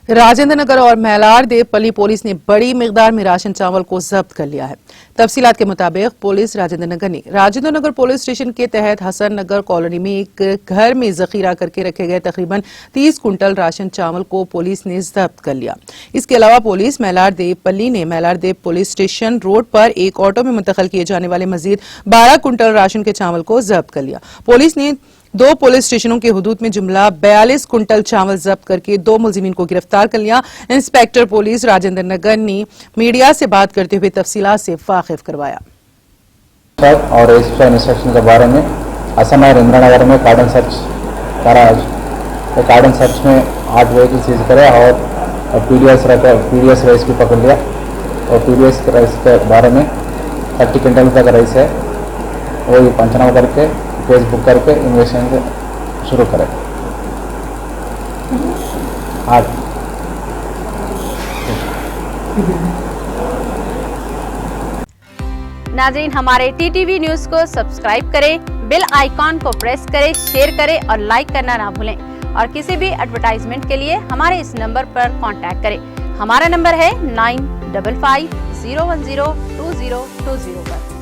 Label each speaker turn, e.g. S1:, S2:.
S1: राजेंद्र नगर और मैलारदेव पल्ली पुलिस ने बड़ी मिकदार में राशन चावल को जब्त कर लिया है। तफसीलात के मुताबिक police Rajendra Nagar police station के तहत हसन नगर कॉलोनी में एक घर में जखीरा करके रखे गए तकरीबन 30 कुंटल राशन चावल को पुलिस ने जब्त कर लिया। इसके अलावा पुलिस मैलारदेव पल्ली ने मैलारदेव पुलिस स्टेशन रोड पर एक ऑटो में मुंतकिल किए जाने वाले मजीद 12 कुंटल राशन के चावल को जब्त कर लिया। पुलिस ने 2 पुलिस स्टेशनों के हुदूद में जुमला 42 कुंटल चावल जब्त करके 2 मुलजिमीन को गिरफ्तार कर लिया। इंस्पेक्टर पुलिस राजेंद्र नगर ने मीडिया से बात करते हुए तफसीलात से वाकिफ करवाया।
S2: और इस इंस्ट्रक्शन के बारे में असम और इंद्रनगर में कार्डन सर्च करा। तो कार्डन सर्च में 8 व्हीकल सीज करे और पीडीएस राइस भी पकड़ लिया। और पीडीएस राइस के बारे में 30 क्विंटल तक राइस है, वही पंचनामा करके केस बुक करके इन्वेस्टिगेशन शुरू करें।
S3: नाज़रीन, हमारे टीटीवी न्यूज़ को सब्सक्राइब करें, बेल आइकॉन को प्रेस करें, शेयर करें और लाइक करना ना भूलें। और किसी भी एडवर्टाइजमेंट के लिए हमारे इस नंबर पर कांटेक्ट करें। हमारा नंबर है 9550102020 पर।